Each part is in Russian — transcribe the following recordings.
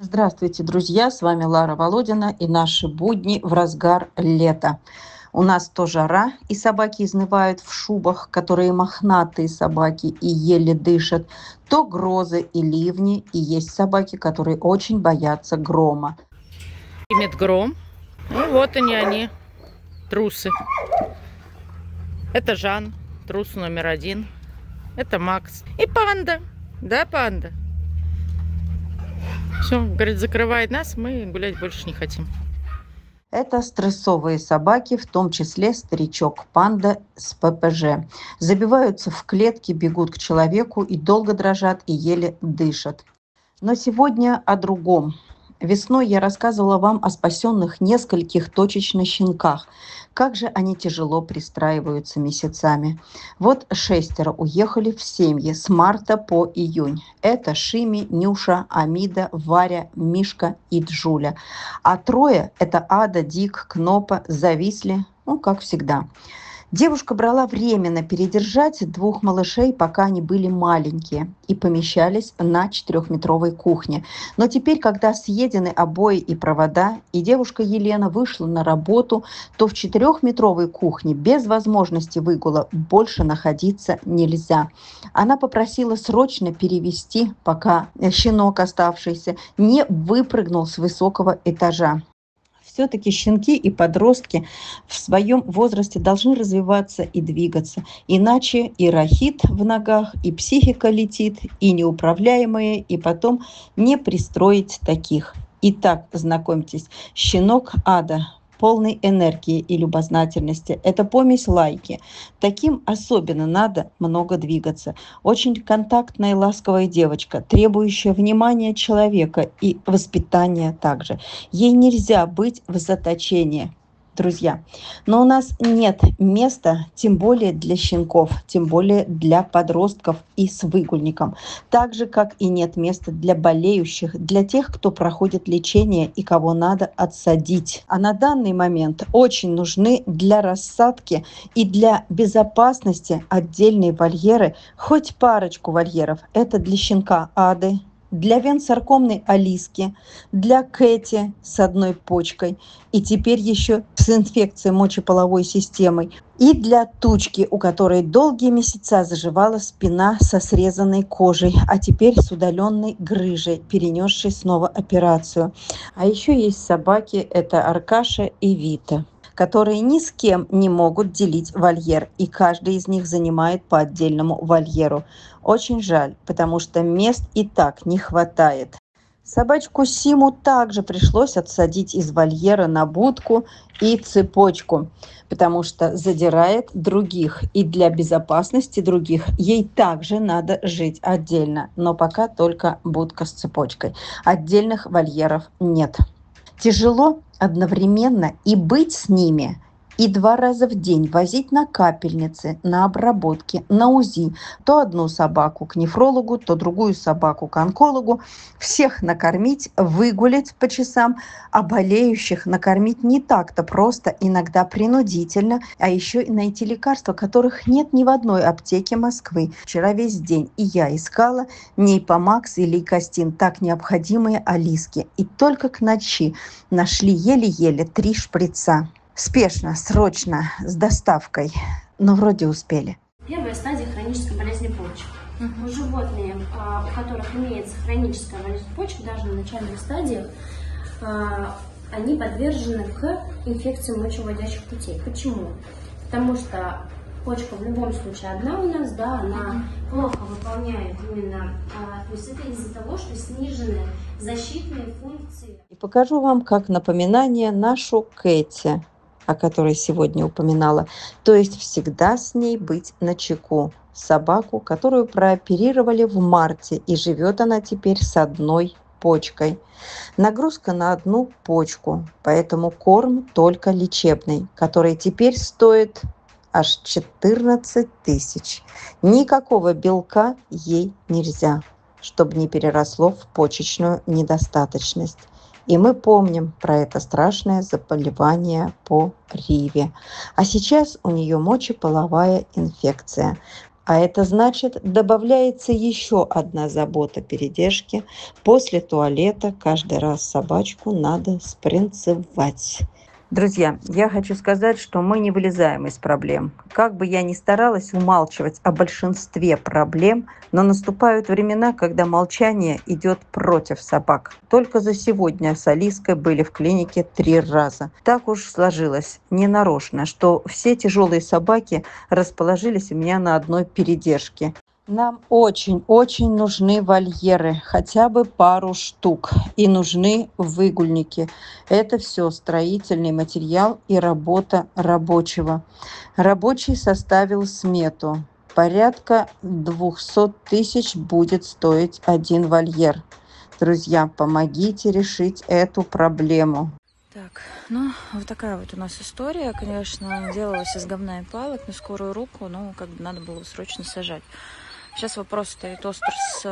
Здравствуйте, друзья! С вами Лара Володина и наши будни в разгар лета. У нас то жара, и собаки изнывают в шубах, которые мохнатые собаки и еле дышат, то грозы и ливни, и есть собаки, которые очень боятся грома. Имеет гром. Ну вот они, трусы. Это Жан, трус номер 1. Это Макс. И панда. Да, панда? Все, говорит, закрывает нас, мы гулять больше не хотим. Это стрессовые собаки, в том числе старичок-панда с ППЖ. Забиваются в клетки, бегут к человеку и долго дрожат, и еле дышат. Но сегодня о другом. Весной я рассказывала вам о спасенных нескольких точечно щенках. Как же они тяжело пристраиваются месяцами. Вот 6 уехали в семьи с марта по июнь. Это Шими, Нюша, Амида, Варя, Мишка и Джуля. А 3 – это Ада, Дик, Кнопа, зависли, как всегда. Девушка брала временно передержать 2 малышей, пока они были маленькие, и помещались на 4-метровой кухне. Но теперь, когда съедены обои и провода, и девушка Елена вышла на работу, то в 4-метровой кухне без возможности выгула больше находиться нельзя. Она попросила срочно перевести, пока щенок оставшийся не выпрыгнул с высокого этажа. Все-таки щенки и подростки в своем возрасте должны развиваться и двигаться. Иначе и рахит в ногах, и психика летит, и неуправляемые, и потом не пристроить таких. Итак, знакомьтесь, щенок Ада, полный энергии и любознательности. Это помесь лайки. Таким особенно надо много двигаться. Очень контактная и ласковая девочка, требующая внимания человека и воспитания также. Ей нельзя быть в заточении. Друзья, но у нас нет места, тем более для щенков, тем более для подростков и с выгульником. Так же, как и нет места для болеющих, для тех, кто проходит лечение и кого надо отсадить. А на данный момент очень нужны для рассадки и для безопасности отдельные вольеры, хоть парочку вольеров. Это для щенка Ады, для венсаркомной Алиски, для Кэти с 1 почкой и теперь еще с инфекцией мочеполовой системой, и для Тучки, у которой долгие месяца заживала спина со срезанной кожей, а теперь с удаленной грыжей, перенесшей снова операцию. А еще есть собаки, это Аркаша и Вита, которые ни с кем не могут делить вольер, и каждый из них занимает по отдельному вольеру. Очень жаль, потому что мест и так не хватает. Собачку Симу также пришлось отсадить из вольера на будку и цепочку, потому что задирает других, и для безопасности других ей также надо жить отдельно, но пока только будка с цепочкой. Отдельных вольеров нет. Тяжело одновременно и быть с ними, и 2 раза в день возить на капельницы, на обработки, на УЗИ. То одну собаку к нефрологу, то другую собаку к онкологу. Всех накормить, выгулять по часам, а болеющих накормить не так-то просто, иногда принудительно, а еще и найти лекарства, которых нет ни в одной аптеке Москвы. Вчера весь день и я искала Нейпомакс и Лейкостин, так необходимые Алиске. И только к ночи нашли еле-еле 3 шприца. Спешно, срочно, с доставкой, но вроде успели. Первая стадия хронической болезни почек. У животных, у которых имеется хроническая болезнь почек, даже на начальных стадиях, они подвержены к инфекции мочевыводящих путей. Почему? Потому что почка в любом случае одна у нас, да, она плохо выполняет именно, то есть это из-за того, что снижены защитные функции. И покажу вам как напоминание нашу Кэти, о которой сегодня упоминала. То есть всегда с ней быть начеку. Собаку, которую прооперировали в марте, и живет она теперь с 1 почкой. Нагрузка на 1 почку, поэтому корм только лечебный, который теперь стоит аж 14 тысяч. Никакого белка ей нельзя, чтобы не переросло в почечную недостаточность. И мы помним про это страшное заболевание по Риве. А сейчас у нее мочеполовая инфекция. А это значит, добавляется еще одна забота передержки. После туалета каждый раз собачку надо спринцевать. Друзья, я хочу сказать, что мы не вылезаем из проблем. Как бы я ни старалась умалчивать о большинстве проблем, но наступают времена, когда молчание идет против собак. Только за сегодня с Алиской были в клинике 3 раза. Так уж сложилось, ненарочно, что все тяжелые собаки расположились у меня на одной передержке. Нам очень-очень нужны вольеры, хотя бы пару штук, и нужны выгульники. Это все строительный материал и работа рабочего. Рабочий составил смету. Порядка 200 тысяч будет стоить один вольер. Друзья, помогите решить эту проблему. Так, ну, вот такая вот у нас история. Конечно, делалась из говна и палок на скорую руку, но как бы надо было срочно сажать. Сейчас вопрос стоит остро с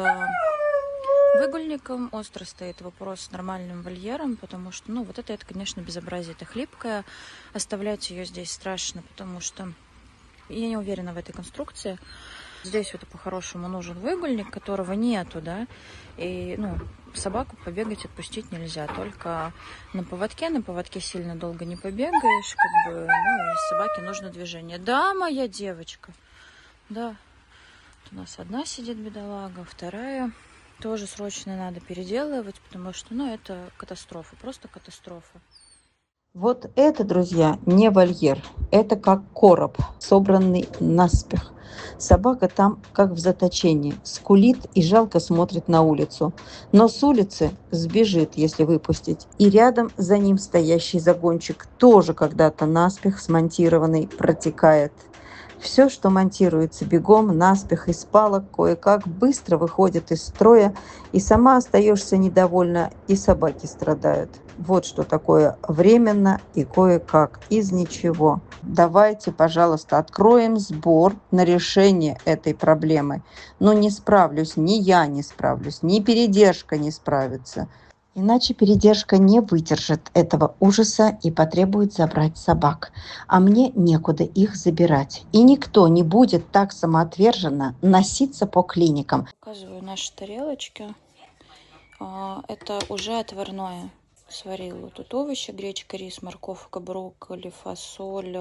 выгульником, остро стоит вопрос с нормальным вольером, потому что, ну, вот это конечно, безобразие, это хлипкое. Оставлять ее здесь страшно, потому что я не уверена в этой конструкции. Здесь вот по-хорошему нужен выгульник, которого нету, да, и, ну, собаку побегать, отпустить нельзя, только на поводке сильно долго не побегаешь, как бы, ну, и собаке нужно движение. Да, моя девочка, да. У нас одна сидит бедолага, вторая тоже срочно надо переделывать, потому что, ну, это катастрофа, просто катастрофа. Вот это, друзья, не вольер. Это как короб, собранный наспех. Собака там как в заточении, скулит и жалко смотрит на улицу. Но с улицы сбежит, если выпустить. И рядом за ним стоящий загончик, тоже когда-то наспех смонтированный, протекает. Все, что монтируется бегом, наспех из палок, кое-как быстро выходит из строя, и сама остаешься недовольна, и собаки страдают. Вот что такое временно и кое-как, из ничего. Давайте, пожалуйста, откроем сбор на решение этой проблемы. Но не справлюсь, ни я не справлюсь, ни передержка не справится. Иначе передержка не выдержит этого ужаса и потребует забрать собак. А мне некуда их забирать. И никто не будет так самоотверженно носиться по клиникам. Показываю наши тарелочки. Это уже отварное. Сварила тут овощи, гречка, рис, морковка, брокколи, фасоль,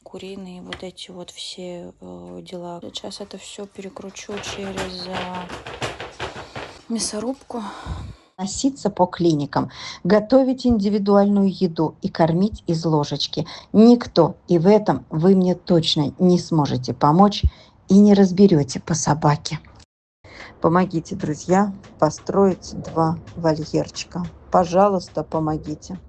куриные, вот эти вот все дела. Сейчас это все перекручу через мясорубку. Носиться по клиникам, готовить индивидуальную еду и кормить из ложечки. Никто, и в этом вы мне точно не сможете помочь и не разберете по собаке. Помогите, друзья, построить 2 вольерчика. Пожалуйста, помогите.